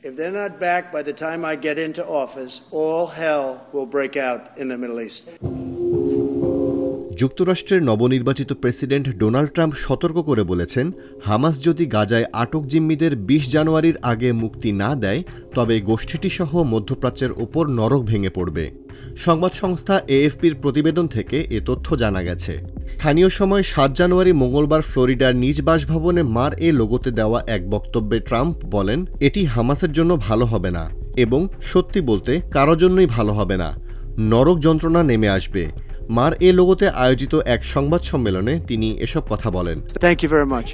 If they're not back by the time I get into office, all hell will break out in the Middle East. যুক্তরাষ্ট্রের নবনির্বাচিত president Donald Trump সতর্ক করে বলেছেন, Hamas যদি গাজায় আটক জিম্মিদের ২০ জানুয়ারির আগে মুক্তি না দেয় তবে গোষ্ঠীটি সহ মধ্যপ্রাচ্যের ওপর নরক ভেঙে পড়বে। সংবাদ সংস্থা এএফপির প্রতিবেদন থেকে এ তথ্য জানা গেছে। স্থানীয় সময় ৭ জানুয়ারি মঙ্গলবার ফ্লোরিডার নিজ বাসভবনে মার এ লোগোতে দেওয়া এক বক্তব্যে ট্রাম্প বলেন, এটি হামাসের জন্য ভালো হবে না এবং সত্যি বলতে কারো জন্যই ভালো হবে না। নরক যন্ত্রণা নেমে আসবে। মার এ লোগোতে আয়োজিত এক সংবাদ সম্মেলনে তিনি এসব কথা বলেন। Thank you very much.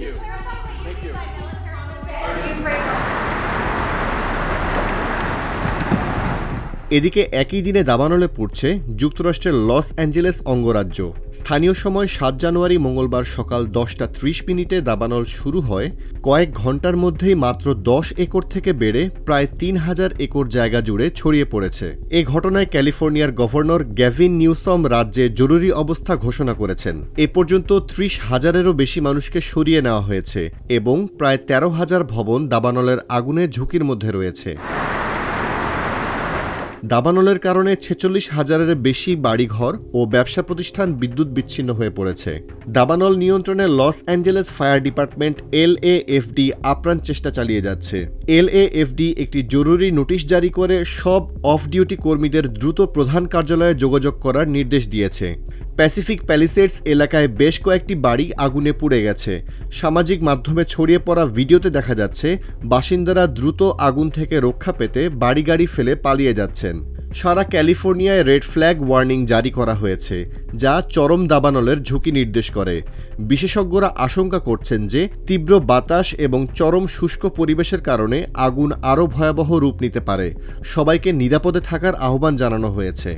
এদিকে একই দিনে দাবানলে পড়ছে যুক্তরাষ্ট্রের লস অ্যাঞ্জেলেস অঙ্গরাজ্য। স্থানীয় সময় ৭ জানুয়ারি মঙ্গলবার সকাল ১০:৩০ দাবানল শুরু হয়। কয়েক ঘণ্টার মধ্যেই মাত্র ১০ একর থেকে বেড়ে প্রায় ৩,০০০ একর জায়গা জুড়ে ছড়িয়ে পড়েছে। এ ঘটনায় ক্যালিফোর্নিয়ার গভর্নর গ্যাভিন নিউসম রাজ্যে জরুরি অবস্থা ঘোষণা করেছেন। এ পর্যন্ত ৩০,০০০-এরও বেশি মানুষকে সরিয়ে নেওয়া হয়েছে এবং প্রায় ১৩,০০০ ভবন দাবানলের আগুনের ঝুঁকির মধ্যে রয়েছে। দাবানলের কারণে ৪৬,০০০-এর বেশি বাড়িঘর ও ব্যবসা প্রতিষ্ঠান বিদ্যুৎ বিচ্ছিন্ন হয়ে পড়েছে। দাবানল নিয়ন্ত্রণে Los Angeles fire department LAFD আপ্রাণ চেষ্টা চালিয়ে যাচ্ছে। LAFD একটি জরুরি নোটিশ জারি করে সব অফ ডিউটি কর্মীদের দ্রুত প্রধান কার্যালয়ে যোগাযোগ করার নির্দেশ দিয়েছে। প্যাসিফিক প্যালিসেডস এলাকায় বেশ কয়েকটি বাড়ি আগুনে পুড়ে গেছে। সামাজিক মাধ্যমে ছড়িয়ে পড়া ভিডিওতে দেখা যাচ্ছে বাসিন্দারা দ্রুত আগুন থেকে রক্ষা পেতে বাড়ি-গাড়ি ফেলে পালিয়ে যাচ্ছেন। সারা ক্যালিফোর্নিয়ায় রেড ফ্ল্যাগ ওয়ার্নিং জারি করা হয়েছে, যা চরম দাবানলের ঝুঁকি নির্দেশ করে। বিশেষজ্ঞরা আশঙ্কা করছেন যে তীব্র বাতাস এবং চরম শুষ্ক পরিবেশের কারণে আগুন আরও ভয়াবহ রূপ নিতে পারে। সবাইকে নিরাপদে থাকার আহ্বান জানানো হয়েছে।